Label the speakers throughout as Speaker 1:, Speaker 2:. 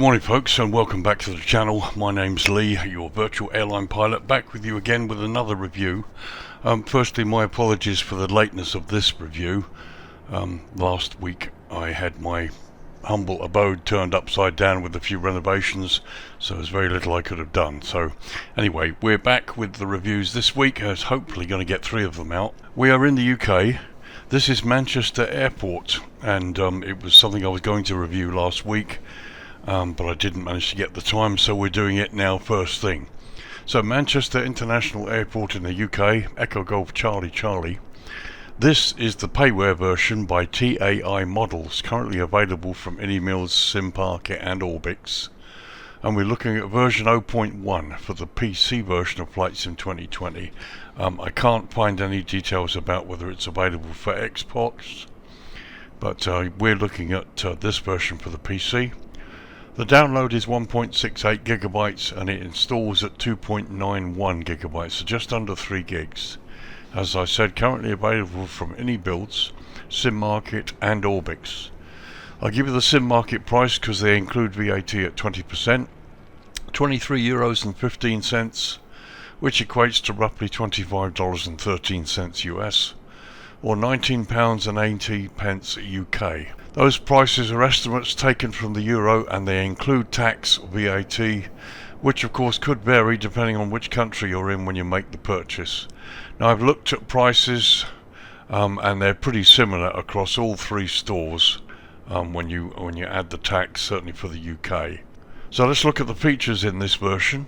Speaker 1: Good morning folks, and welcome back to the channel. My name's Lee, your virtual airline pilot, back with you again with another review. Firstly, my apologies for the lateness of this review. Last week I had my humble abode turned upside down with a few renovations, so there's very little I could have done. So anyway, we're back with the reviews this week, as hopefully going to get 3 of them out. We are in the UK. This is Manchester Airport, and it was something I was going to review last week. But I didn't manage to get the time, so we're doing it now first thing. So Manchester International Airport in the UK, Echo Golf Charlie Charlie. This is the Payware version by TAIModels, currently available from AnyMills, SimParket and Orbix. And we're looking at version 0.1 for the PC version of FlightSim 2020. I can't find any details about whether it's available for Xbox, but we're looking at this version for the PC. The download is 1.68 gigabytes and it installs at 2.91 gigabytes, so just under 3 gigs. As I said, currently available from AnyBuilds, SimMarket and Orbix. I'll give you the SimMarket price because they include VAT at 20%, €23.15, which equates to roughly $25.13 US, or £19.80 UK. Those prices are estimates taken from the euro, and they include tax, VAT, which of course could vary depending on which country you're in when you make the purchase. Now I've looked at prices and they're pretty similar across all 3 stores when you add the tax, certainly for the UK. So let's look at the features in this version.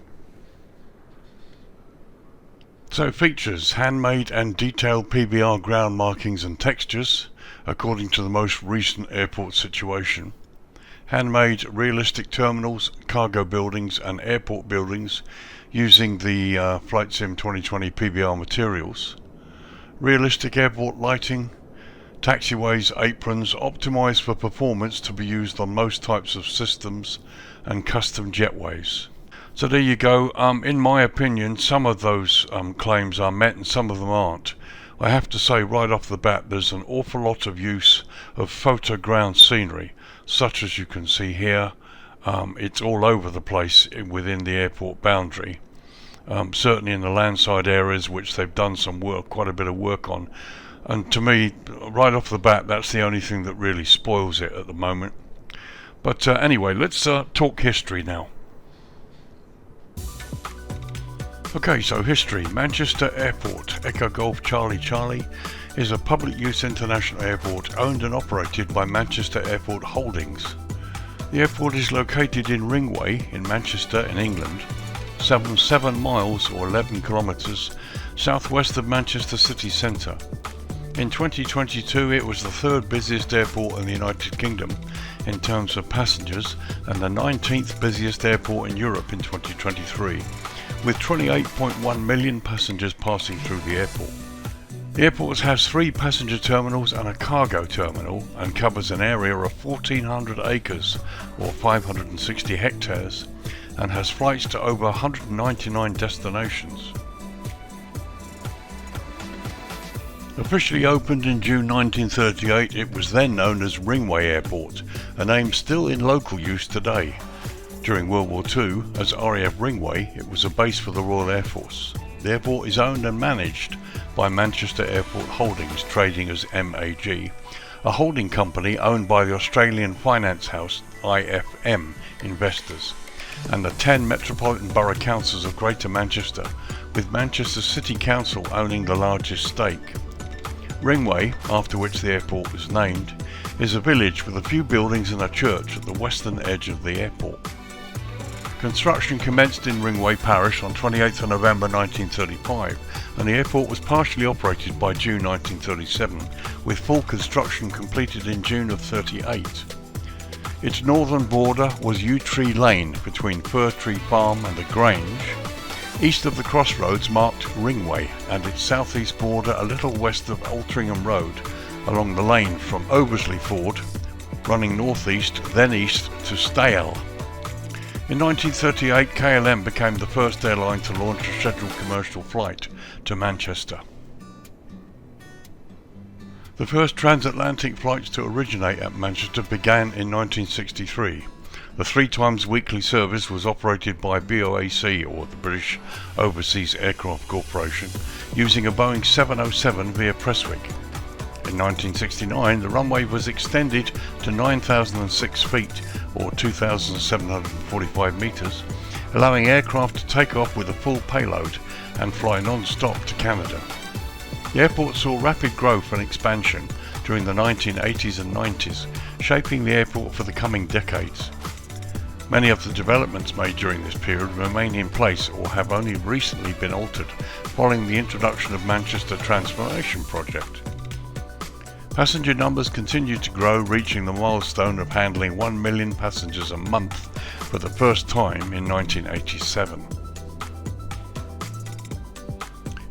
Speaker 1: So features: handmade and detailed PBR ground markings and textures according to the most recent airport situation. Handmade realistic terminals, cargo buildings and airport buildings using the FlightSim 2020 PBR materials. Realistic airport lighting, taxiways, aprons optimized for performance to be used on most types of systems, and custom jetways. So there you go. In my opinion, some of those claims are met and some of them aren't. I have to say right off the bat, there's an awful lot of use of photo ground scenery, such as you can see here. It's all over the place within the airport boundary. Certainly in the landside areas, which they've done some work, quite a bit of work on. And to me, right off the bat, that's the only thing that really spoils it at the moment. But anyway, let's talk history now. Okay, so history. Manchester Airport, Echo Golf Charlie Charlie, is a public use international airport owned and operated by Manchester Airport Holdings. The airport is located in Ringway in Manchester in England, 7 miles or 11 kilometres southwest of Manchester city centre. In 2022 it was the 3rd busiest airport in the United Kingdom in terms of passengers and the 19th busiest airport in Europe in 2023. With 28.1 million passengers passing through the airport. The airport has 3 passenger terminals and a cargo terminal and covers an area of 1,400 acres or 560 hectares and has flights to over 199 destinations. Officially opened in June 1938, it was then known as Ringway Airport, a name still in local use today. During World War II, as RAF Ringway, it was a base for the Royal Air Force. The airport is owned and managed by Manchester Airport Holdings, trading as MAG, a holding company owned by the Australian finance house IFM Investors, and the 10 Metropolitan Borough Councils of Greater Manchester, with Manchester City Council owning the largest stake. Ringway, after which the airport was named, is a village with a few buildings and a church at the western edge of the airport. Construction commenced in Ringway Parish on 28th of November 1935 and the airport was partially operated by June 1937, with full construction completed in June of 1938. Its northern border was Yew Tree Lane between Fir Tree Farm and the Grange. East of the crossroads marked Ringway, and its southeast border a little west of Altrincham Road along the lane from Oversley Ford, running northeast then east to Stale. In 1938, KLM became the first airline to launch a scheduled commercial flight to Manchester. The first transatlantic flights to originate at Manchester began in 1963. The 3 times weekly service was operated by BOAC, or the British Overseas Aircraft Corporation, using a Boeing 707 via Prestwick. In 1969, the runway was extended to 9,006 feet, or 2,745 metres, allowing aircraft to take off with a full payload and fly non-stop to Canada. The airport saw rapid growth and expansion during the 1980s and 90s, shaping the airport for the coming decades. Many of the developments made during this period remain in place or have only recently been altered following the introduction of Manchester Transformation Project. Passenger numbers continued to grow, reaching the milestone of handling 1 million passengers a month for the first time in 1987.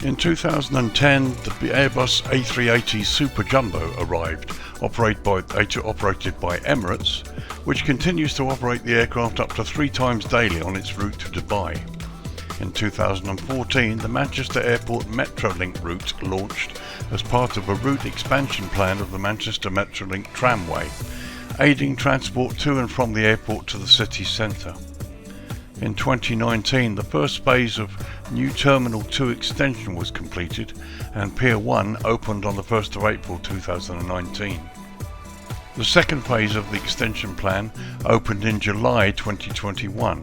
Speaker 1: In 2010, the Airbus A380 Super Jumbo arrived, operated by Emirates, which continues to operate the aircraft up to 3 times daily on its route to Dubai. In 2014, the Manchester Airport Metrolink route launched as part of a route expansion plan of the Manchester Metrolink tramway, aiding transport to and from the airport to the city centre. In 2019, the first phase of New Terminal 2 extension was completed and Pier 1 opened on the 1st of April 2019. The second phase of the extension plan opened in July 2021.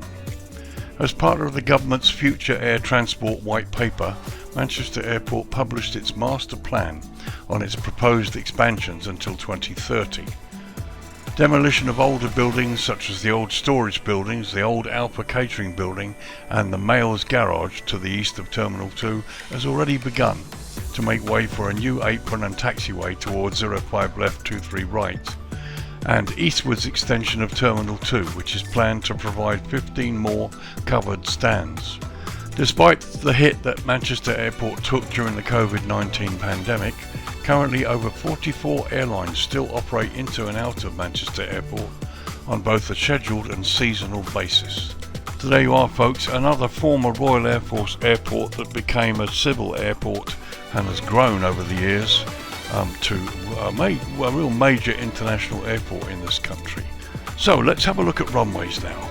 Speaker 1: As part of the government's Future Air Transport White Paper, Manchester Airport published its master plan on its proposed expansions until 2030. Demolition of older buildings such as the old storage buildings, the old Alpha Catering building and the Mails Garage to the east of Terminal 2 has already begun to make way for a new apron and taxiway towards 05 left 23 right, and eastwards extension of Terminal 2, which is planned to provide 15 more covered stands. Despite the hit that Manchester Airport took during the COVID-19 pandemic, currently over 44 airlines still operate into and out of Manchester Airport on both a scheduled and seasonal basis. So there you are, folks, another former Royal Air Force airport that became a civil airport and has grown over the years to a real major international airport in this country. So let's have a look at runways now.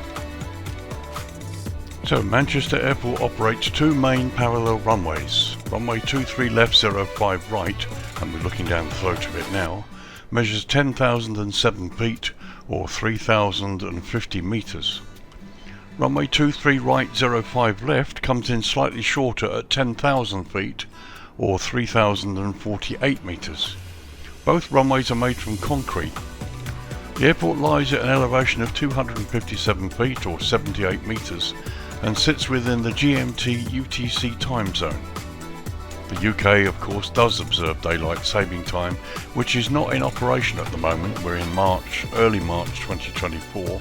Speaker 1: So Manchester Airport operates 2 main parallel runways. Runway 23 left 05 right, and we're looking down the throat of it now, measures 10,007 feet or 3,050 metres. Runway 23 right 05 left comes in slightly shorter at 10,000 feet or 3,048 metres. Both runways are made from concrete. The airport lies at an elevation of 257 feet or 78 metres and sits within the GMT UTC time zone. The UK, of course, does observe daylight saving time, which is not in operation at the moment. We're in early March 2024,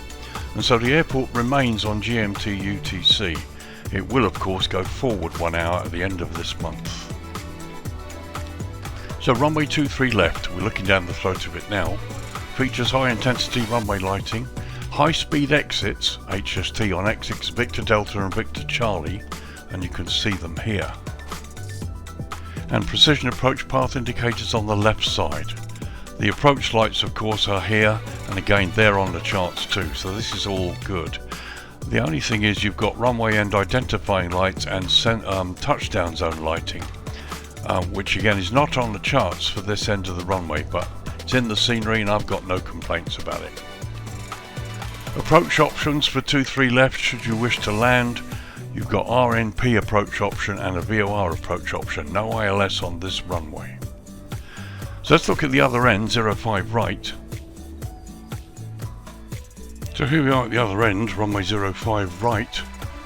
Speaker 1: and so the airport remains on GMT UTC. It will, of course, go forward 1 hour at the end of this month. So runway 23 left, we're looking down the throat of it now, features high intensity runway lighting, high speed exits, HST on exits Victor Delta and Victor Charlie, and you can see them here, and precision approach path indicators on the left side. The approach lights, of course, are here, and again they're on the charts too, so this is all good. The only thing is you've got runway end identifying lights and touchdown zone lighting, which again is not on the charts for this end of the runway, but it's in the scenery and I've got no complaints about it. Approach options for 23 left should you wish to land. You've got RNP approach option and a VOR approach option, no ILS on this runway. So let's look at the other end, 05 right. So here we are at the other end, runway 05 right,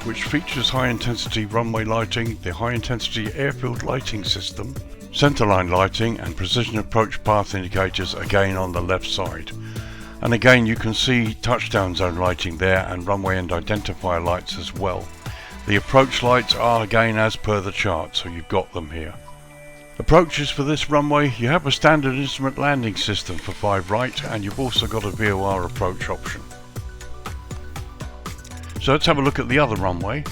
Speaker 1: which features high intensity runway lighting, the high intensity airfield lighting system, centerline lighting and precision approach path indicators again on the left side. And again you can see touchdown zone lighting there and runway end identifier lights as well. The approach lights are again as per the chart, so you've got them here. Approaches for this runway, you have a standard instrument landing system for 5 right, and you've also got a VOR approach option. So let's have a look at the other runway.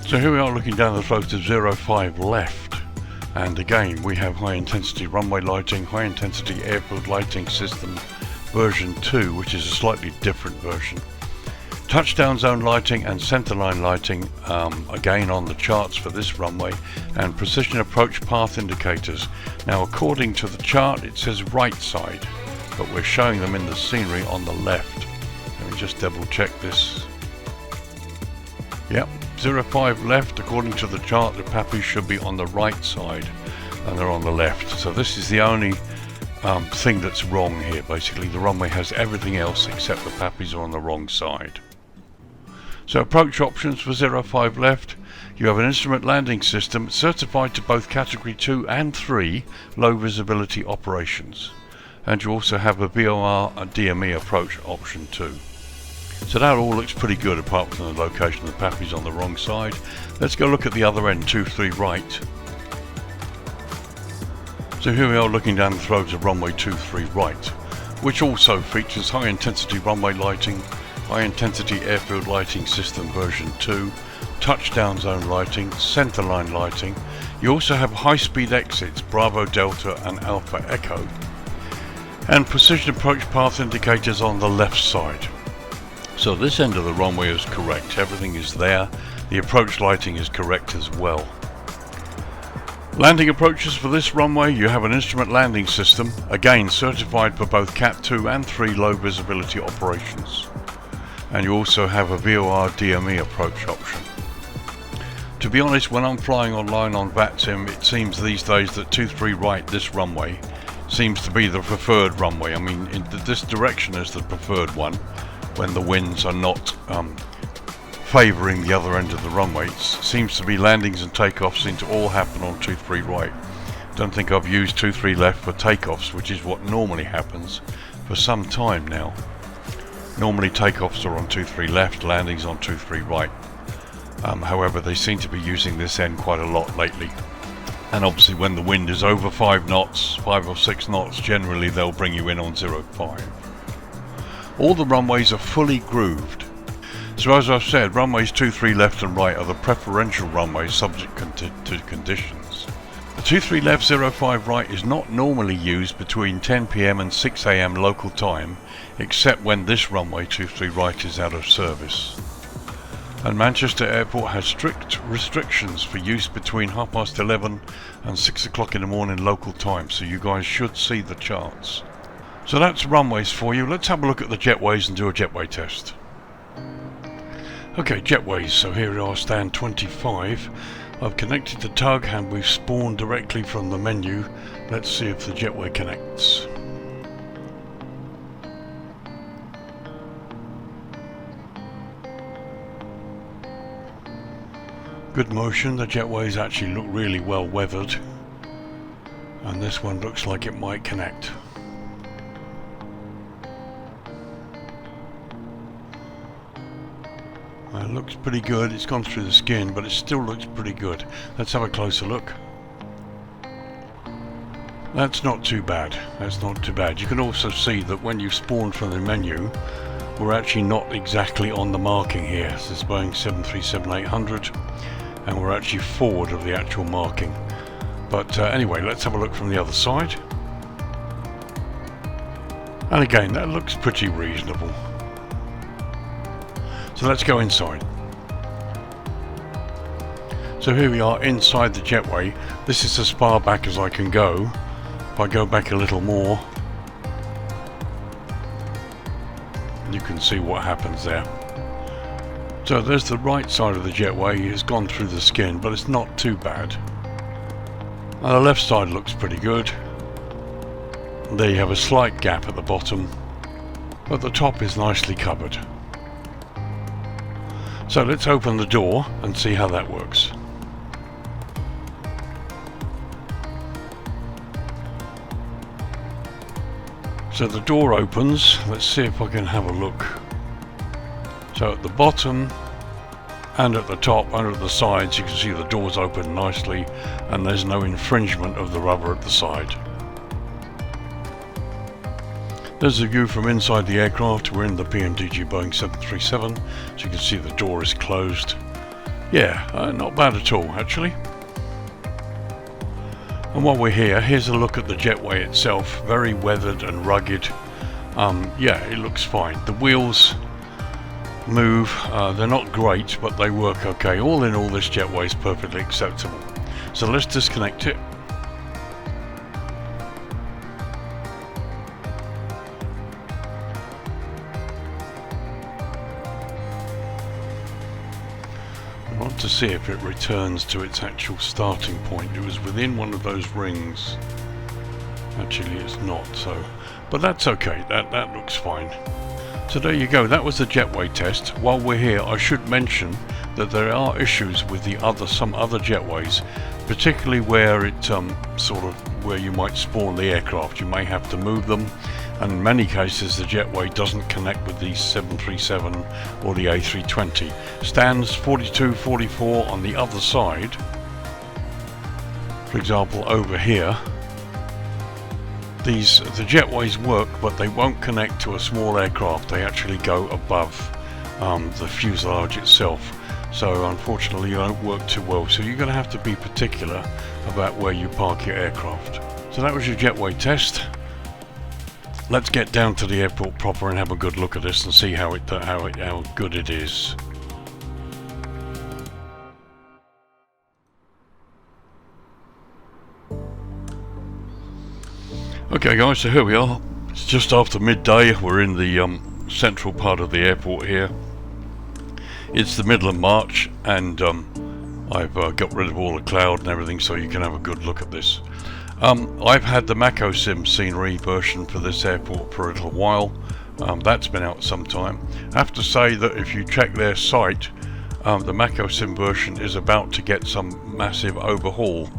Speaker 1: So here we are looking down the throat of 05 left. And again we have high intensity runway lighting, high intensity airfield lighting system, version 2, which is a slightly different version. Touchdown zone lighting and centerline lighting, again on the charts for this runway, and precision approach path indicators. Now according to the chart it says right side, but we're showing them in the scenery on the left. Let me just double check this. Yep, 05 left. According to the chart, the PAPIs should be on the right side and they're on the left. So this is the only thing that's wrong here. Basically the runway has everything else except the PAPIs are on the wrong side. So approach options for 05 left. You have an instrument landing system certified to both category 2 and 3 low visibility operations. And you also have a VOR and DME approach option too. So that all looks pretty good apart from the location of the PAPIs on the wrong side. Let's go look at the other end, 23 right. So here we are looking down the throat of runway 23 right, which also features high intensity runway lighting, high intensity airfield lighting system version 2, touchdown zone lighting, centerline lighting. You also have high speed exits, Bravo Delta and Alpha Echo, and precision approach path indicators on the left side. So this end of the runway is correct, everything is there. The approach lighting is correct as well. Landing approaches for this runway, you have an instrument landing system, again certified for both Cat 2 and 3 low visibility operations. And you also have a VOR DME approach option. To be honest, when I'm flying online on VATSIM, it seems these days that 23 right, this runway, seems to be the preferred runway. I mean, in this direction is the preferred one when the winds are not favouring the other end of the runway. It seems to be landings and takeoffs seem to all happen on 23 right. Don't think I've used 23 left for takeoffs, which is what normally happens for some time now. Normally takeoffs are on 23 left, landings on 23 right. However, they seem to be using this end quite a lot lately. And obviously when the wind is over 5 knots, 5 or 6 knots, generally they'll bring you in on 05. All the runways are fully grooved. So as I've said, runways 23 left and right are the preferential runways subject to conditions. The 23 left 05 right is not normally used between 10 PM and 6 AM local time, except when this runway 23 right is out of service. And Manchester Airport has strict restrictions for use between 11:30 and 6 o'clock in the morning local time, so you guys should see the charts. So that's runways for you. Let's have a look at the jetways and do a jetway test. Okay, jetways, so here we are, stand 25. I've connected the tug and we've spawned directly from the menu. Let's see if the jetway connects. Good motion, the jetways actually look really well weathered. And this one looks like it might connect. It looks pretty good. It's gone through the skin, but it still looks pretty good. Let's have a closer look. That's not too bad. That's not too bad. You can also see that when you spawn from the menu, we're actually not exactly on the marking here. This is Boeing 737-800, and we're actually forward of the actual marking. But anyway, let's have a look from the other side. And again, that looks pretty reasonable. So let's go inside. So here we are inside the jetway. This is as far back as I can go. If I go back a little more, you can see what happens there. So there's the right side of the jetway. It's gone through the skin, but it's not too bad. And the left side looks pretty good. There you have a slight gap at the bottom, but the top is nicely covered. So let's open the door and see how that works. So the door opens. Let's see if I can have a look. So at the bottom and at the top and at the sides, you can see the doors open nicely and there's no infringement of the rubber at the side. There's a view from inside the aircraft. We're in the PMDG Boeing 737, so you can see the door is closed. Yeah, not bad at all actually. And while we're here, here's a look at the jetway itself. Very weathered and rugged. yeah, it looks fine. The wheels move, they're not great, but they work okay. All in all, this Jetway is perfectly acceptable. So let's disconnect it. I want to see if it returns to its actual starting point. It was within one of those rings. Actually, it's not, so, but that's okay. That looks fine. So there you go. That was the Jetway test. While we're here, I should mention that there are issues with some other Jetways, particularly where it where you might spawn the aircraft. You may have to move them, and in many cases the Jetway doesn't connect with the 737 or the A320. Stands 42, 44 on the other side. For example, over here, the Jetways work, but they won't connect to a small aircraft. They actually go above the fuselage itself. So unfortunately, they don't work too well. So you're going to have to be particular about where you park your aircraft. So that was your Jetway test. Let's get down to the airport proper and have a good look at this and see how good it is. Okay guys, so here we are. It's just after midday. We're in the central part of the airport here. It's the middle of March, and I've got rid of all the cloud and everything so you can have a good look at this. I've had the MACCOSIM scenery version for this airport for a little while. That's been out some time. I have to say that if you check their site, the MACCOSIM version is about to get some massive overhaul.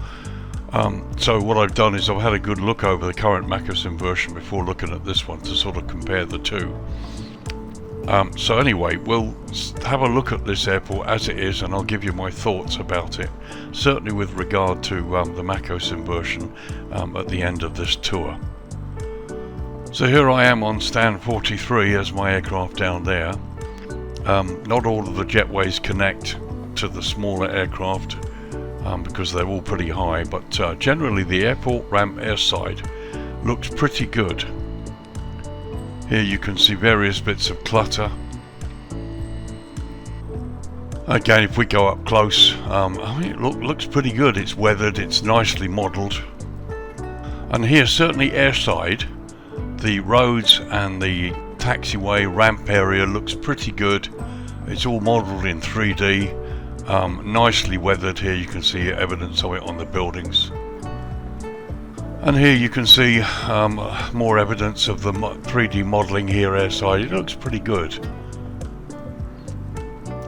Speaker 1: So what I've done is I've had a good look over the current MACCOSIM version before looking at this one to sort of compare the two. So anyway, we'll have a look at this airport as it is, and I'll give you my thoughts about it, certainly with regard to the MACCOSIM version at the end of this tour. So here I am on stand 43 as my aircraft down there. Not all of the Jetways connect to the smaller aircraft because they're all pretty high, but generally the airport ramp airside looks pretty good. Here you can see various bits of clutter. Again, if we go up close, I mean, it looks pretty good. It's weathered, it's nicely modelled. And here, certainly airside, the roads and the taxiway ramp area looks pretty good. It's all modelled in 3D, nicely weathered. Here you can see evidence of it on the buildings. And here you can see more evidence of the 3D modelling here airside. It looks pretty good.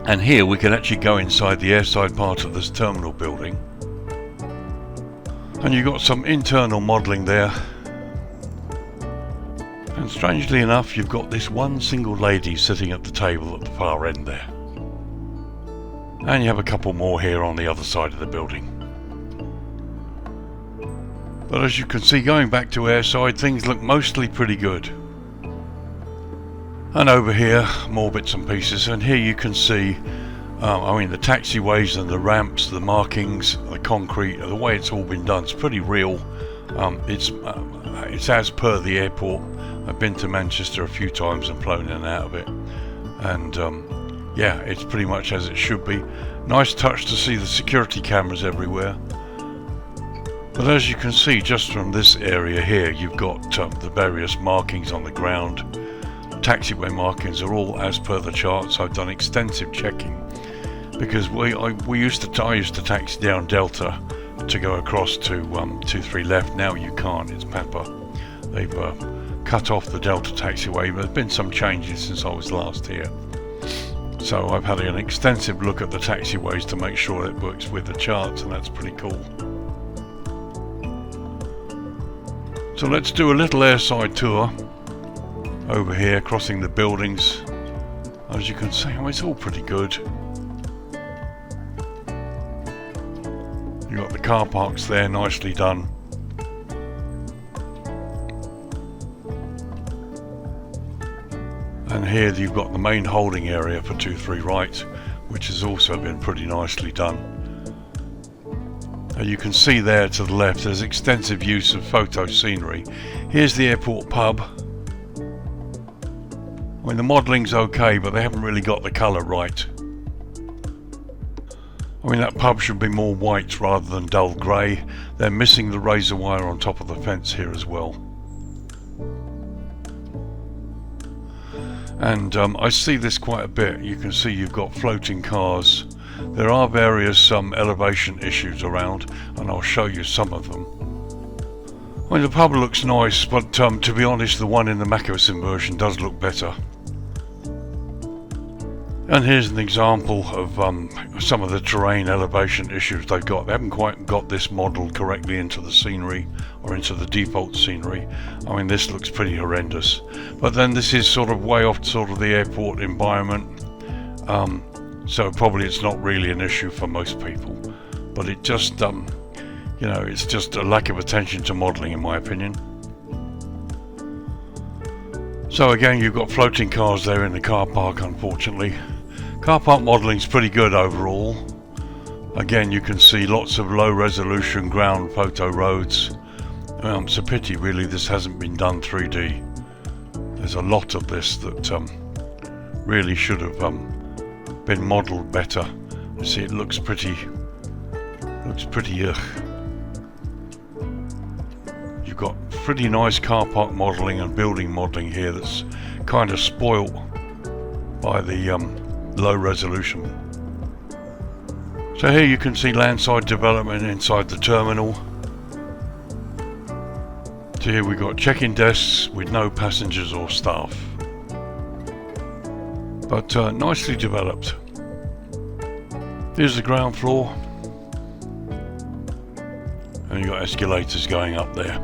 Speaker 1: And here we can actually go inside the airside part of this terminal building. And you've got some internal modelling there. And strangely enough, you've got this one single lady sitting at the table at the far end there. And you have a couple more here on the other side of the building. But as you can see, going back to airside, things look mostly pretty good. And over here, more bits and pieces. And here you can see, I mean, the taxiways and the ramps, the markings, the concrete, the way it's all been done. It's pretty real. It's as per the airport. I've been to Manchester a few times and flown in and out of it. And yeah, it's pretty much as it should be. Nice touch to see the security cameras everywhere. But as you can see, just from this area here, you've got the various markings on the ground. Taxiway markings are all as per the charts. I've done extensive checking because I used to taxi down Delta to go across to 23 left. Now you can't. It's Papa. They've cut off the Delta taxiway, but there's been some changes since I was last here. So I've had an extensive look at the taxiways to make sure it works with the charts, and that's pretty cool. So let's do a little airside tour over here, crossing the buildings. As you can see, oh, it's all pretty good. You've got the car parks there, nicely done. And here you've got the main holding area for 23 right, which has also been pretty nicely done. You can see there to the left there's extensive use of photo scenery. Here's the airport pub. mean, the modelling's okay, but they haven't really got the colour right. I mean, that pub should be more white rather than dull grey. They're missing the razor wire on top of the fence here as well. And I see this quite a bit. You can see you've got floating cars. There are various elevation issues around, and I'll show you some of them. I mean, the pub looks nice, but to be honest, the one in the MACCOSIM version does look better. And here's an example of some of the terrain elevation issues they've got. They haven't quite got this modelled correctly into the scenery or into the default scenery. I mean, this looks pretty horrendous. But then this is sort of way off sort of the airport environment. So probably it's not really an issue for most people. But it just, you know, it's just a lack of attention to modelling in my opinion. So again, you've got floating cars there in the car park, unfortunately. Car park modelling's pretty good overall. Again, you can see lots of low resolution ground photo roads. It's a pity really this hasn't been done 3D. There's a lot of this that really should have been modelled better. You see, it looks pretty ugh. You've got pretty nice car park modelling and building modelling here that's kind of spoilt by the low resolution. So here you can see landside development inside the terminal. So here we've got check-in desks with no passengers or staff, but nicely developed. Here's the ground floor, and you've got escalators going up there.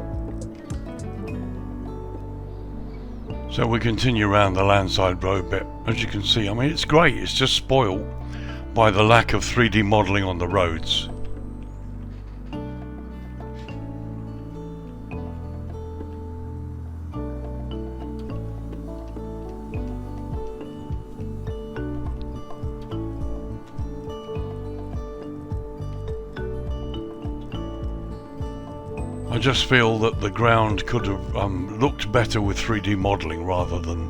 Speaker 1: So we continue around the landside road bit. As you can see, I mean, it's great. It's just spoiled by the lack of 3D modelling on the roads. I just feel that the ground could have looked better with 3D modelling rather than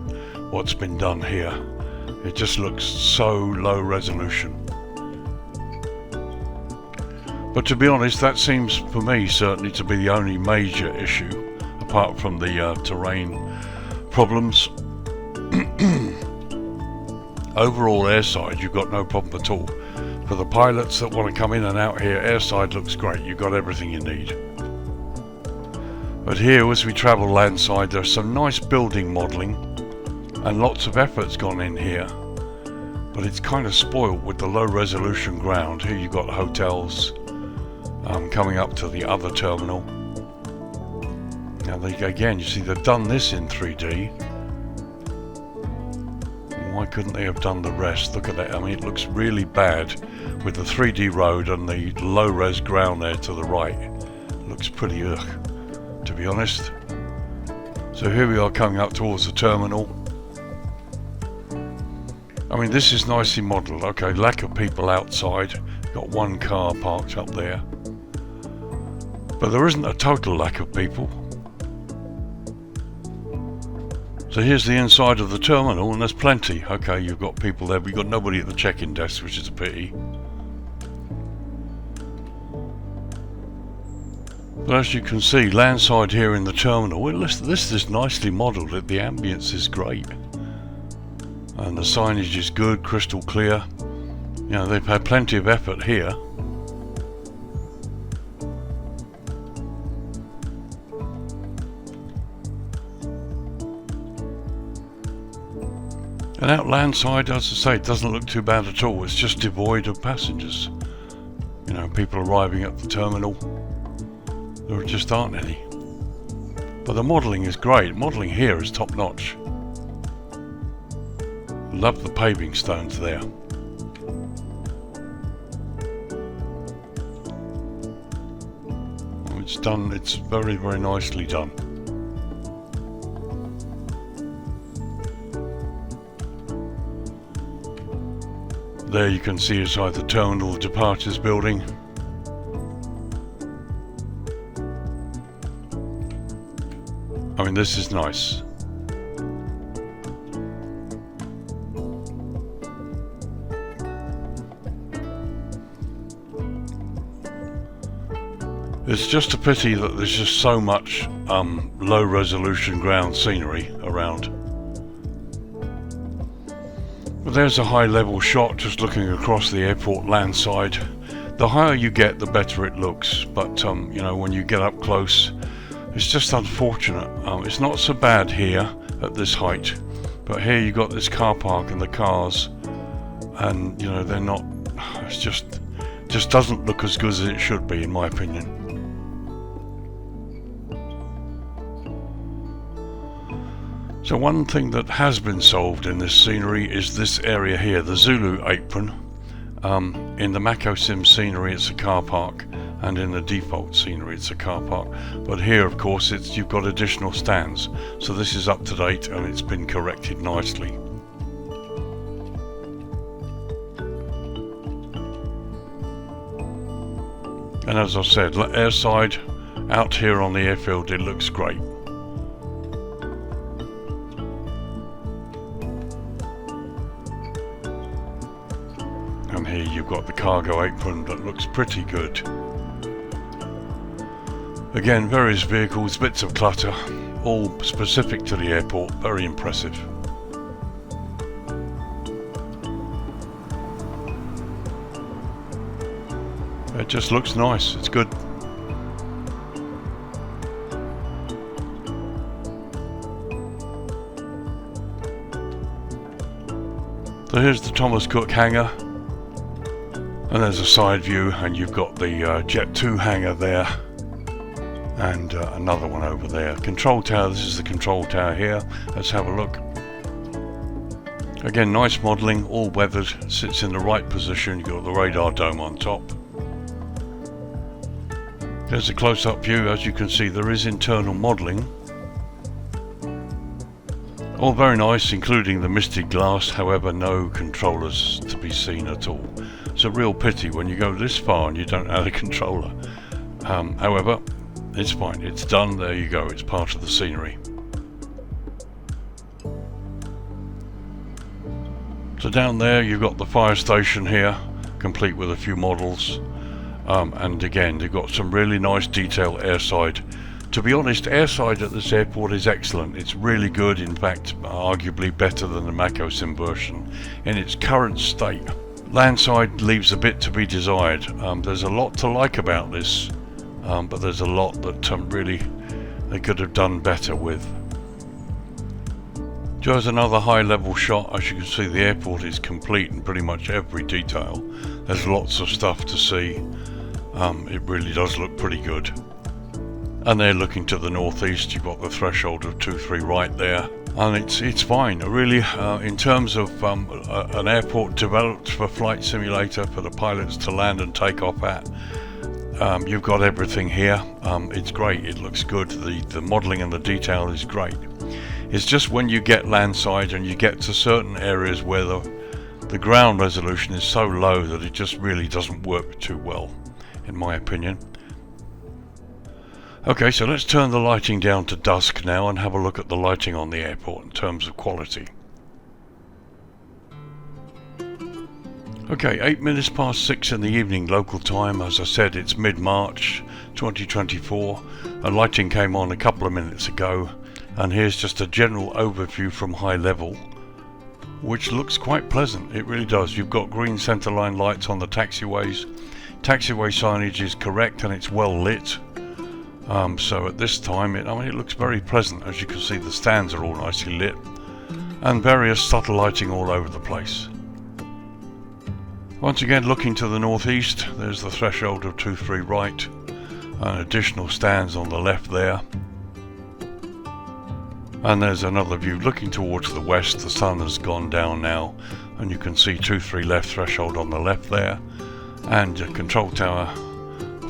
Speaker 1: what's been done here. It just looks so low resolution. But to be honest, that seems for me certainly to be the only major issue, apart from the terrain problems. Overall airside, you've got no problem at all. For the pilots that want to come in and out here, airside looks great. You've got everything you need. But here, as we travel landside, there's some nice building modelling and lots of effort's gone in here. But it's kind of spoilt with the low resolution ground. Here you've got hotels coming up to the other terminal. Now again, you see they've done this in 3D. Why couldn't they have done the rest? Look at that. I mean, it looks really bad with the 3D road and the low res ground there to the right. It looks pretty ugh, to be honest. So here we are coming up towards the terminal. I mean, this is nicely modelled. Okay, lack of people outside. Got one car parked up there. But there isn't a total lack of people. So here's the inside of the terminal, and there's plenty. Okay, you've got people there, but you've got nobody at the check-in desk, which is a pity. But as you can see, landside here in the terminal, well, this is nicely modelled. The ambience is great. And the signage is good, crystal clear. You know, they've had plenty of effort here. And out landside, as I say, it doesn't look too bad at all. It's just devoid of passengers. You know, people arriving at the terminal. There just aren't any. But the modelling is great. Modelling here is top notch. Love the paving stones there. It's done, it's very, very nicely done. There you can see inside the terminal departures building. I mean, this is nice. It's just a pity that there's just so much low resolution ground scenery around. But there's a high level shot just looking across the airport landside. The higher you get, the better it looks, but you know, when you get up close, it's just unfortunate. It's not so bad here at this height, but here you got this car park and the cars, and you know, they're not, it's just doesn't look as good as it should be, in my opinion. So one thing that has been solved in this scenery is this area here, the ZULU apron. In the MACCOSIM scenery it's a car park, and in the default scenery it's a car park. But here, of course, you've got additional stands. So this is up to date and it's been corrected nicely. And as I said, airside out here on the airfield, it looks great. And here you've got the cargo apron that looks pretty good. Again, various vehicles, bits of clutter, all specific to the airport, very impressive. It just looks nice, it's good. So here's the Thomas Cook hangar. And there's a side view, and you've got the Jet2 hangar there, and another one over there. Control tower, this is the control tower here. Let's have a look. Again, nice modelling, all weathered, sits in the right position. You've got the radar dome on top. There's a close-up view. As you can see, there is internal modelling. All very nice, including the misted glass, however no controllers to be seen at all. It's a real pity when you go this far and you don't add a controller. However, it's fine, it's done, there you go, it's part of the scenery. So down there you've got the fire station here, complete with a few models. And again, they've got some really nice detail airside. To be honest, airside at this airport is excellent. It's really good, in fact, arguably better than the MACCOSIM version in its current state. Landside leaves a bit to be desired. There's a lot to like about this, but there's a lot that really they could have done better with. Here's another high level shot. As you can see, the airport is complete in pretty much every detail. There's lots of stuff to see. It really does look pretty good. And they're looking to the northeast. You've got the threshold of 2-3 right there, and it's fine. Really, in terms of an airport developed for flight simulator for the pilots to land and take off at, you've got everything here. It's great. It looks good. The modelling and the detail is great. It's just when you get landside and you get to certain areas where the ground resolution is so low that it just really doesn't work too well, in my opinion. Okay, so let's turn the lighting down to dusk now and have a look at the lighting on the airport in terms of quality. Okay, 8 minutes past 6 in the evening local time. As I said, it's mid-March 2024. Lighting came on a couple of minutes ago, and here's just a general overview from high level, which looks quite pleasant. It really does. You've got green centerline lights on the taxiways. Taxiway signage is correct and it's well lit. So at this time, it looks very pleasant. As you can see, the stands are all nicely lit, and various subtle lighting all over the place. Once again, looking to the northeast, there's the threshold of 2-3 right, and additional stands on the left there. And there's another view looking towards the west. The sun has gone down now, and you can see 2-3 left threshold on the left there, and a control tower.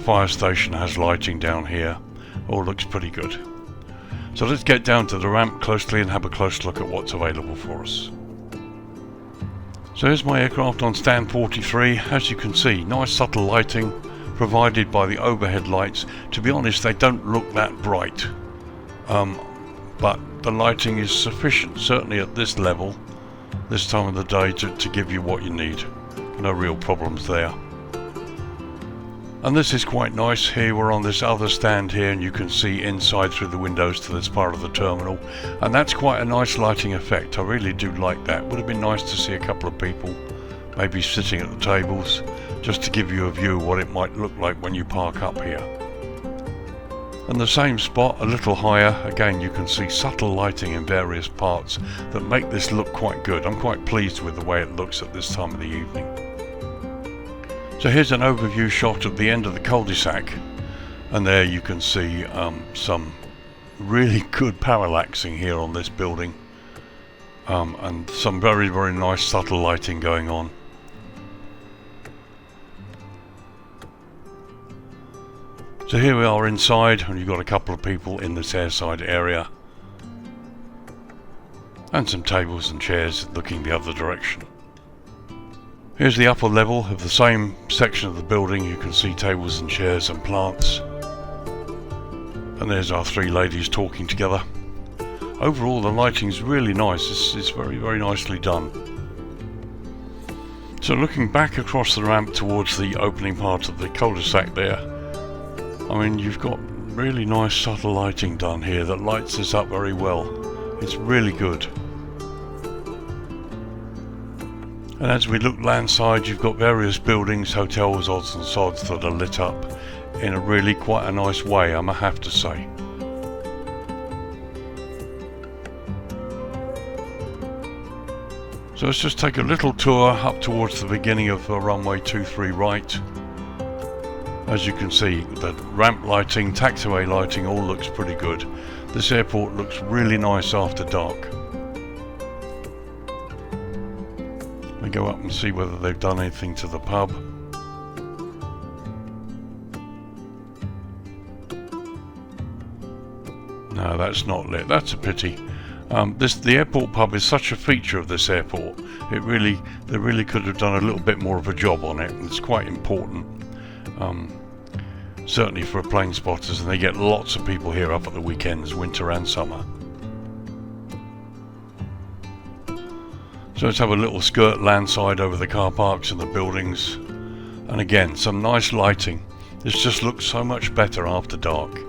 Speaker 1: Fire station has lighting down here. All looks pretty good. So let's get down to the ramp closely and have a close look at what's available for us. So here's my aircraft on stand 43. As you can see, nice subtle lighting provided by the overhead lights. To be honest, they don't look that bright, but the lighting is sufficient, certainly at this level, this time of the day, to give you what you need. No real problems there. And this is quite nice. Here we're on this other stand here, and you can see inside through the windows to this part of the terminal, and that's quite a nice lighting effect. I really do like that. Would have been nice to see a couple of people maybe sitting at the tables, just to give you a view of what it might look like when you park up here. And the same spot, a little higher, again you can see subtle lighting in various parts that make this look quite good. I'm quite pleased with the way it looks at this time of the evening. So here's an overview shot of the end of the cul-de-sac, and there you can see some really good parallaxing here on this building, and some very, very nice subtle lighting going on. So here we are inside, and you've got a couple of people in this airside area, and some tables and chairs looking the other direction. Here's the upper level of the same section of the building. You can see tables and chairs and plants. And there's our three ladies talking together. Overall the lighting's really nice. It's very, very nicely done. So looking back across the ramp towards the opening part of the cul-de-sac there, I mean, you've got really nice subtle lighting done here that lights this up very well. It's really good. And as we look landside, you've got various buildings, hotels, odds and sods that are lit up in a really quite a nice way, I have to say. So let's just take a little tour up towards the beginning of runway 23 right. As you can see, the ramp lighting, taxiway lighting all looks pretty good. This airport looks really nice after dark. We go up and see whether they've done anything to the pub. No, that's not lit. That's a pity. The airport pub is such a feature of this airport. They really could have done a little bit more of a job on it. It's quite important, certainly for plane spotters, and they get lots of people here up at the weekends, winter and summer. So let's have a little skirt landside over the car parks and the buildings, and again some nice lighting. This just looks so much better after dark.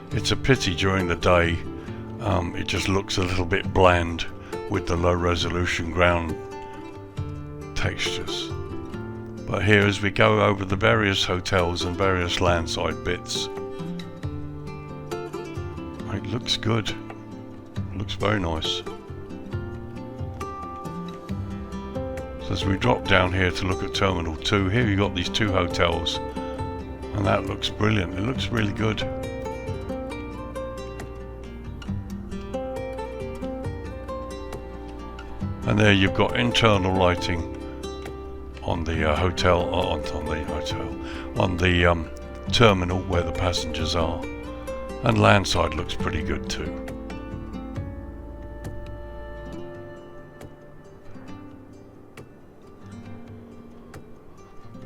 Speaker 1: It's a pity during the day it just looks a little bit bland with the low resolution ground textures. But here, as we go over the various hotels and various landside bits, it looks good. It looks very nice. As we drop down here to look at Terminal 2, here you've got these two hotels, and that looks brilliant. It looks really good. And there you've got internal lighting on the on the terminal where the passengers are, and landside looks pretty good too.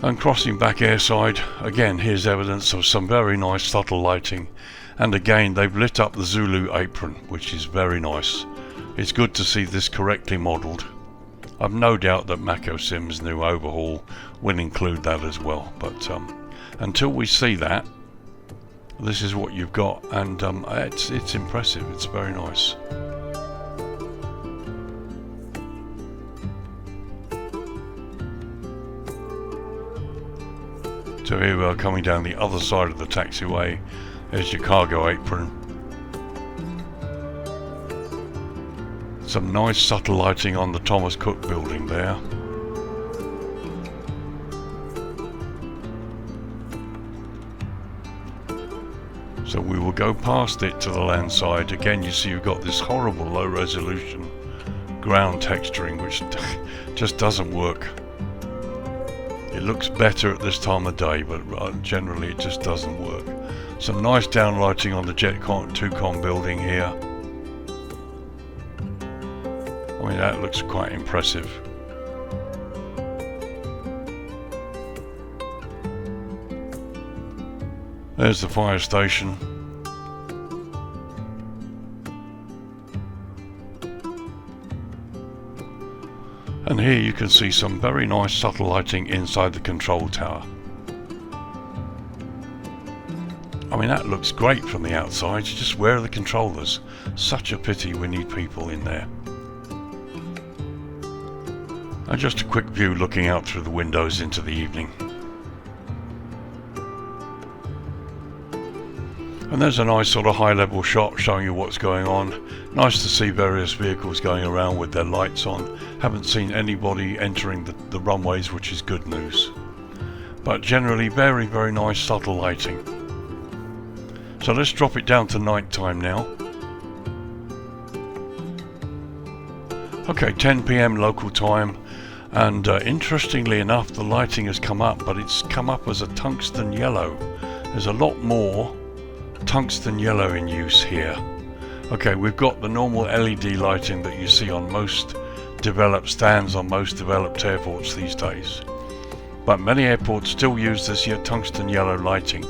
Speaker 1: And crossing back airside, again here's evidence of some very nice subtle lighting, and again they've lit up the ZULU apron, which is very nice. It's good to see this correctly modelled. I've no doubt that MACCOSIM's new overhaul will include that as well, but until we see that, this is what you've got, and it's impressive. It's very nice. So here we are coming down the other side of the taxiway. There's your cargo apron. Some nice subtle lighting on the Thomas Cook building there. So we will go past it to the land side. Again, you see you've got this horrible low resolution ground texturing which just doesn't work. It looks better at this time of day, but generally it just doesn't work. Some nice downlighting on the JETWAY building here. I mean, that looks quite impressive. There's the fire station. And here you can see some very nice subtle lighting inside the control tower. I mean, that looks great from the outside. Just where are the controllers? Such a pity we need people in there. And just a quick view looking out through the windows into the evening. And there's a nice sort of high level shot showing you what's going on. Nice to see various vehicles going around with their lights on. Haven't seen anybody entering the runways, which is good news. But generally very, very nice subtle lighting. So let's drop it down to night time now. Okay, 10 PM local time. And interestingly enough, the lighting has come up, but it's come up as a tungsten yellow. There's a lot more tungsten yellow in use here. Okay, we've got the normal LED lighting that you see on most developed stands on most developed airports these days. But many airports still use this tungsten yellow lighting,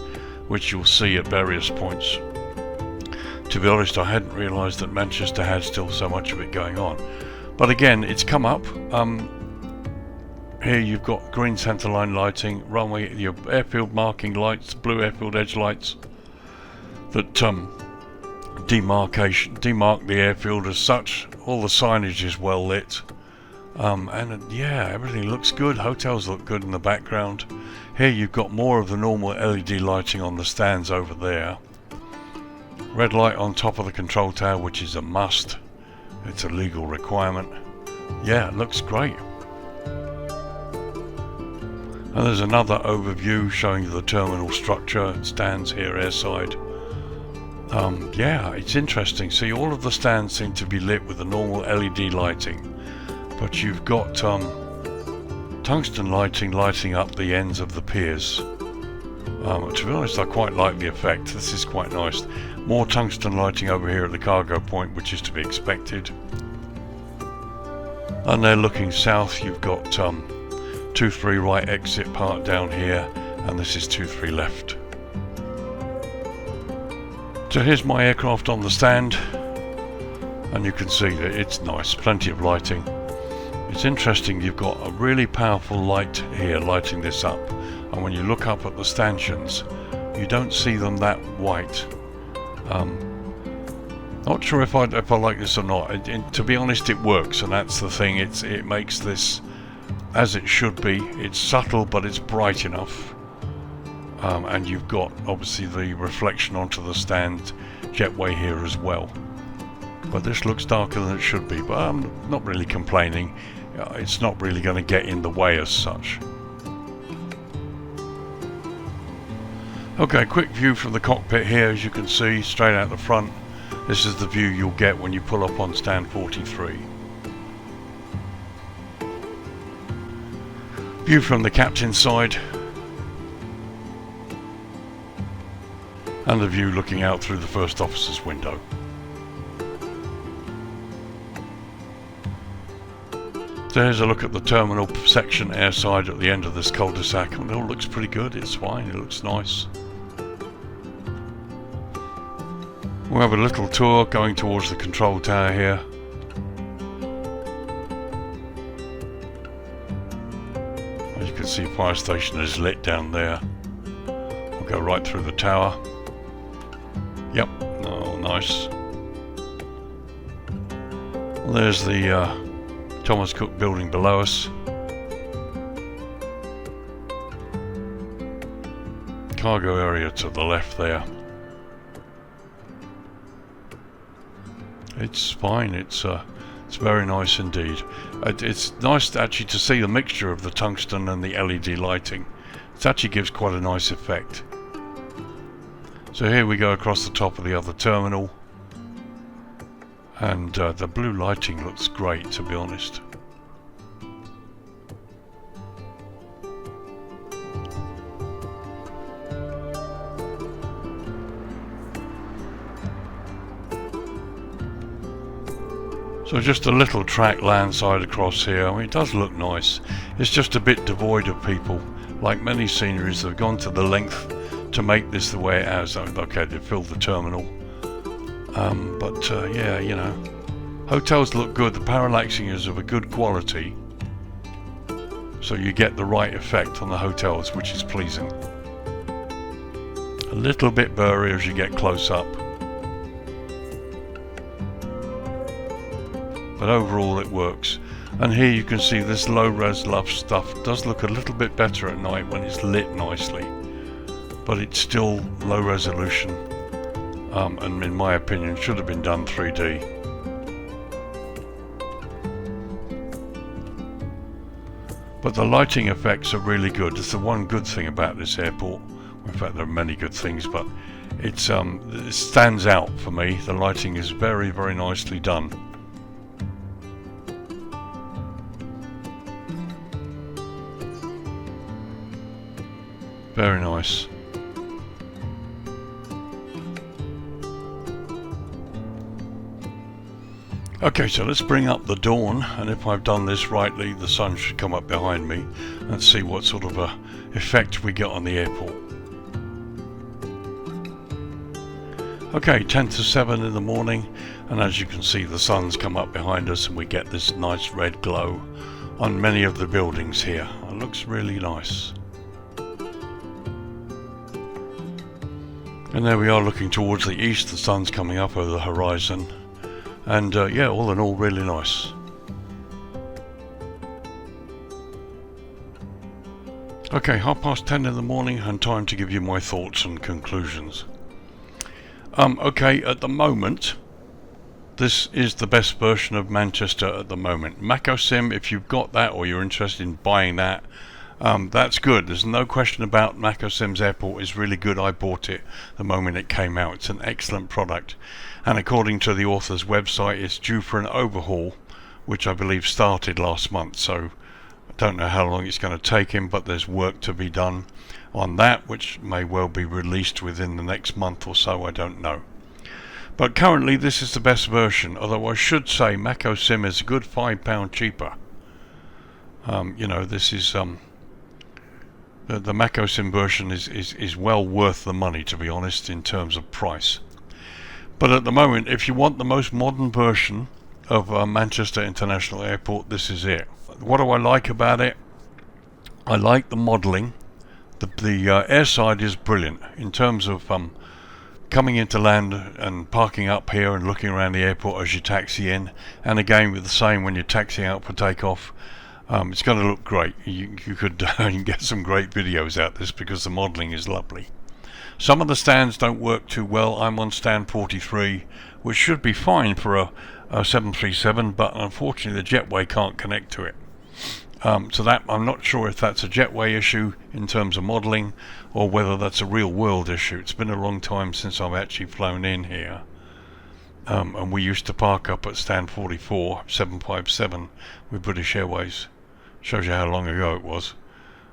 Speaker 1: which you'll see at various points. To be honest, I hadn't realised that Manchester had still so much of it going on. But again, it's come up. Here you've got green centerline lighting, runway, your airfield marking lights, blue airfield edge lights that demark the airfield as such. All the signage is well lit. And yeah, everything looks good. Hotels look good in the background. Here you've got more of the normal LED lighting on the stands over there. Red light on top of the control tower, which is a must. It's a legal requirement. Yeah, it looks great. And there's another overview showing you the terminal structure and stands here airside. Yeah, it's interesting. See, all of the stands seem to be lit with the normal LED lighting, but you've got tungsten lighting up the ends of the piers. To be honest, I quite like the effect. This is quite nice. More tungsten lighting over here at the cargo point, which is to be expected. And then looking south, you've got 23 right exit part down here, and this is 23 left. So here's my aircraft on the stand, and you can see that it's nice, plenty of lighting. It's interesting, you've got a really powerful light here lighting this up, and when you look up at the stanchions, you don't see them that white. Not sure if I like this or not. To be honest, it works, and that's the thing. It makes this as it should be. It's subtle, but it's bright enough. And you've got obviously the reflection onto the stand JETWAY here as well. But this looks darker than it should be, but I'm not really complaining. It's not really going to get in the way as such. Okay, quick view from the cockpit here, as you can see, straight out the front. This is the view you'll get when you pull up on stand 43. View from the captain's side. And the view looking out through the first officer's window. So here's a look at the terminal section airside at the end of this cul-de-sac. It all looks pretty good, it's fine, it looks nice. We'll have a little tour going towards the control tower here. As you can see, fire station is lit down there. We'll go right through the tower. Yep, oh nice. Well, there's the Thomas Cook building below us. Cargo area to the left there. It's fine, it's very nice indeed. It's nice actually to see the mixture of the tungsten and the LED lighting. It actually gives quite a nice effect. So here we go across the top of the other terminal, and the blue lighting looks great, to be honest. So just a little track landside across here. I mean, it does look nice. It's just a bit devoid of people. Like many sceneries, they've gone to the length to make this the way it is. Okay, they filled the terminal. Yeah, you know, hotels look good. The parallaxing is of a good quality, so you get the right effect on the hotels, which is pleasing. A little bit blurry as you get close up, but overall it works. And here you can see this low-res love stuff does look a little bit better at night when it's lit nicely, but it's still low resolution, and in my opinion should have been done 3D. But the lighting effects are really good. It's the one good thing about this airport. In fact, there are many good things, but it stands out for me. The lighting is very, very nicely done. Very nice. Okay, so let's bring up the dawn, and if I've done this rightly, the sun should come up behind me, and see what sort of a effect we get on the airport. Okay, 10 to 7 in the morning, and as you can see the sun's come up behind us and we get this nice red glow on many of the buildings here. It looks really nice. And there we are looking towards the east, the sun's coming up over the horizon, and yeah, all in all really nice. Okay, 10:30 in the morning, and time to give you my thoughts and conclusions. Okay, at the moment, this is the best version of Manchester at the moment. MACCOSIM, if you've got that or you're interested in buying that, that's good. There's no question about MACCOSIM's airport is really good. I bought it the moment it came out. It's an excellent product, and according to the author's website, it's due for an overhaul, which I believe started last month. So I don't know how long it's going to take him, but there's work to be done on that, which may well be released within the next month or so, I don't know. But currently this is the best version, although I should say MACCOSIM is a good £5 cheaper. You know, this is the MACCOSIM version is well worth the money, to be honest, in terms of price. But at the moment, if you want the most modern version of Manchester International Airport, this is it. What do I like about it? I like the modelling. The airside is brilliant in terms of coming into land and parking up here and looking around the airport as you taxi in, and again with the same when you're taxiing out for takeoff. It's going to look great. You could get some great videos out of this because the modelling is lovely. Some of the stands don't work too well. I'm on stand 43, which should be fine for a 737, but unfortunately the JETWAY can't connect to it. So that, I'm not sure if that's a JETWAY issue in terms of modelling, or whether that's a real world issue. It's been a long time since I've actually flown in here. And we used to park up at stand 44, 757 with British Airways. Shows you how long ago it was.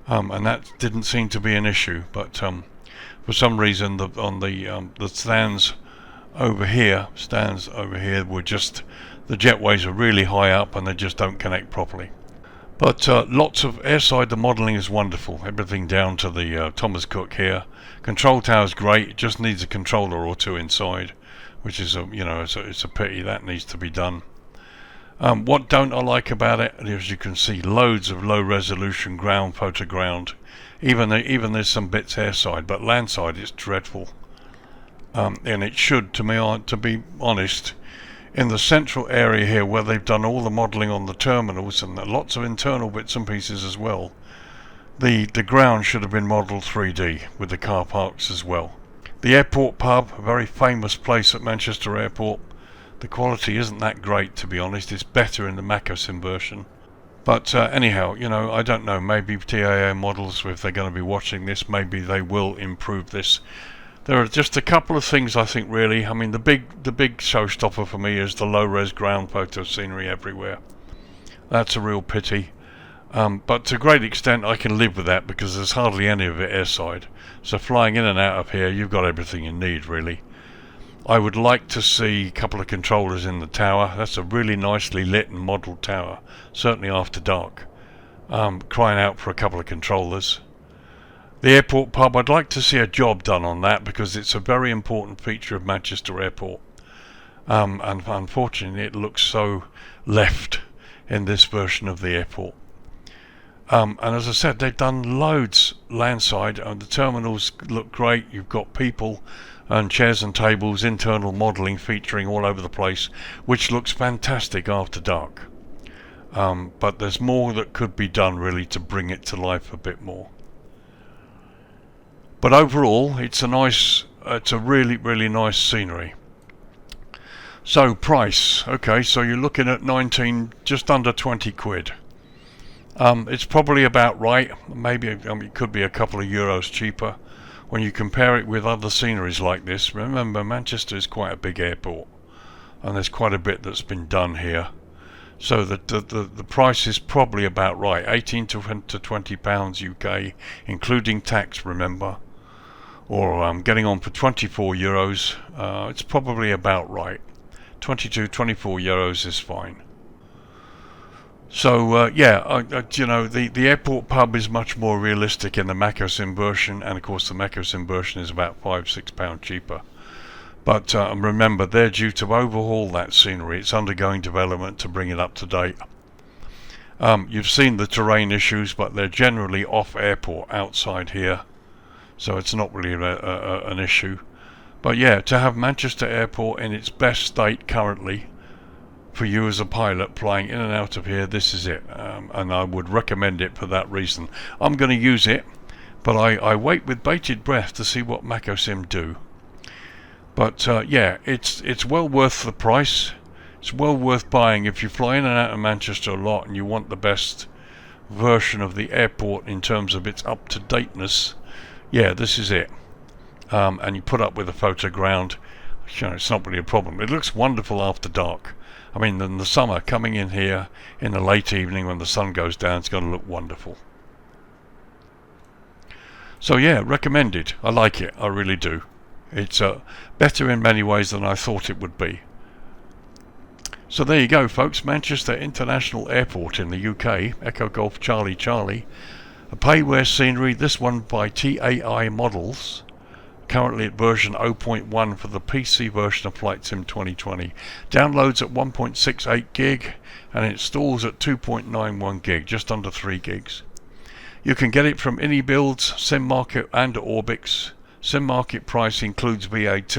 Speaker 1: And that didn't seem to be an issue, but for some reason the stands over here were just, the JETWAYs are really high up and they just don't connect properly. But lots of airside, the modelling is wonderful. Everything down to the Thomas Cook here. Control tower's great. It just needs a controller or two inside, which is it's a pity. That needs to be done. What don't I like about it? As you can see, loads of low resolution ground photo ground. Even there's some bits airside, but landside it's dreadful. And it should, to be honest, in the central area here where they've done all the modelling on the terminals and lots of internal bits and pieces as well, the ground should have been modelled 3D with the car parks as well. The airport pub, a very famous place at Manchester Airport, the quality isn't that great, to be honest. It's better in the MACCOSIM version. But anyhow, I don't know, maybe TAIModels, if they're going to be watching this, maybe they will improve this. There are just a couple of things I think really. I mean, the big showstopper for me is the low-res ground photo scenery everywhere. That's a real pity. But to a great extent I can live with that because there's hardly any of it airside. So flying in and out of here, you've got everything you need really. I would like to see a couple of controllers in the tower. That's a really nicely lit and modelled tower, certainly after dark. Crying out for a couple of controllers. The airport pub, I'd like to see a job done on that because it's a very important feature of Manchester Airport. And unfortunately it looks so left in this version of the airport. And as I said, they've done loads landside, and the terminals look great. You've got people and chairs and tables, internal modelling featuring all over the place, which looks fantastic after dark. But there's more that could be done really to bring it to life a bit more. But overall, it's a really, really nice scenery. So price, okay, so you're looking at 19, just under 20 quid. It's probably about right. Maybe it could be a couple of euros cheaper when you compare it with other sceneries like this. Remember, Manchester is quite a big airport, and there's quite a bit that's been done here. So the price is probably about right. 18 to £20 UK, including tax, remember. Or getting on for 24 euros. It's probably about right. 22, 24 euros is fine. So yeah, you know, the airport pub is much more realistic in the MACCOSIM version, and of course the MACCOSIM version is about £5-6 cheaper. But remember, they're due to overhaul that scenery. It's undergoing development to bring it up to date. You've seen the terrain issues, but they're generally off airport outside here, so it's not really an issue. But yeah, to have Manchester Airport in its best state currently, for you as a pilot flying in and out of here, this is it. And I would recommend it for that reason. I'm going to use it, but I wait with bated breath to see what MACCOSIM do. But yeah, it's well worth the price. It's well worth buying if you fly in and out of Manchester a lot and you want the best version of the airport in terms of its up-to-dateness. Yeah, this is it. And you put up with the photo ground. You know, it's not really a problem. It looks wonderful after dark. I mean, in the summer, coming in here in the late evening when the sun goes down, it's going to look wonderful. So yeah, recommended. I like it. I really do. It's better in many ways than I thought it would be. So there you go, folks. Manchester International Airport in the UK. Echo Golf Charlie Charlie. A Payware Scenery. This one by TAIModels. Currently at version 0.1 for the PC version of Flight Sim 2020. Downloads at 1.68 gig and installs at 2.91 gig, just under 3 gigs. You can get it from AnyBuilds, SimMarket and Orbix. SimMarket price includes VAT,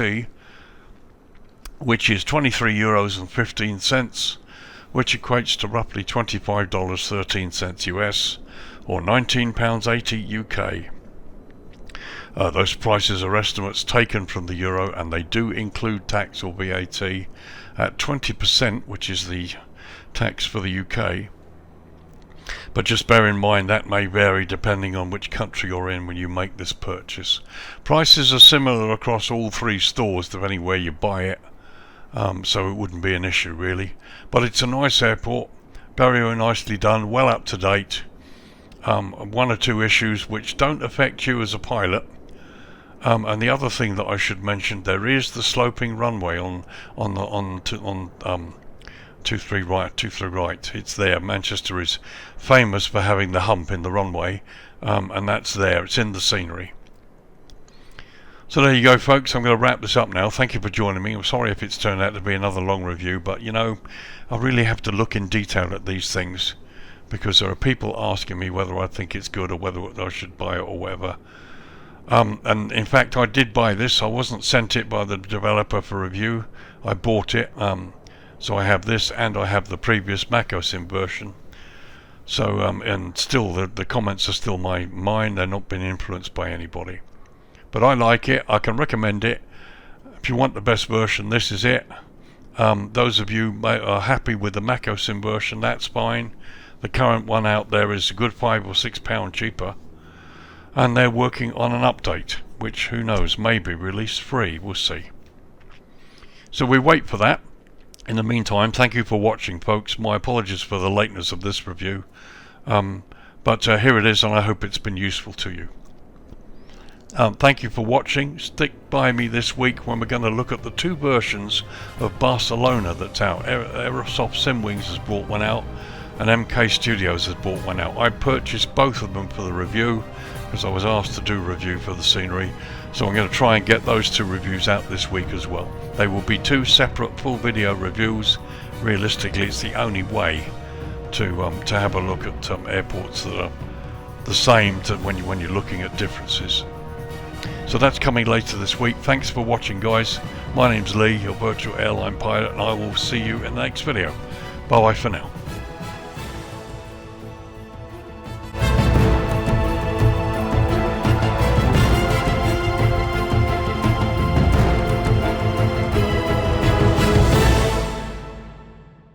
Speaker 1: which is €23.15, which equates to roughly $25.13 US, or £19.80 UK. Those prices are estimates taken from the euro, and they do include tax or VAT at 20%, which is the tax for the UK. But just bear in mind that may vary depending on which country you're in when you make this purchase. Prices are similar across all three stores depending where you buy it, so it wouldn't be an issue really. But it's a nice airport, very nicely done, well up to date. One or two issues which don't affect you as a pilot. And the other thing that I should mention, there is the sloping runway on 23 right. It's there. Manchester is famous for having the hump in the runway, and that's there. It's in the scenery. So there you go, folks. I'm going to wrap this up now. Thank you for joining me. I'm sorry if it's turned out to be another long review, but you know, I really have to look in detail at these things because there are people asking me whether I think it's good or whether I should buy it or whatever. And in fact, I did buy this. I wasn't sent it by the developer for review. I bought it. So I have this, and I have the previous MACCOSIM version. So and still the comments are still mine. They're not been influenced by anybody. But I like it. I can recommend it. If you want the best version, this is it. Those of you are happy with the MACCOSIM version, that's fine. The current one out there is a good £5 or £6 cheaper. And they're working on an update, which, who knows, may be released free. We'll see. So we wait for that. In the meantime, thank you for watching, folks. My apologies for the lateness of this review. But here it is, and I hope it's been useful to you. Thank you for watching. Stick by me this week when we're going to look at the two versions of Barcelona that's out. Aerosoft Simwings has brought one out, and MK Studios has brought one out. I purchased both of them for the review because I was asked to do a review for the scenery, so I'm going to try and get those two reviews out this week as well. They will be two separate full video reviews. Realistically, it's the only way, to have a look at airports that are the same to when you're looking at differences. So that's coming later this week. Thanks for watching, guys. My name's Lee, your virtual airline pilot, and I will see you in the next video. Bye bye for now.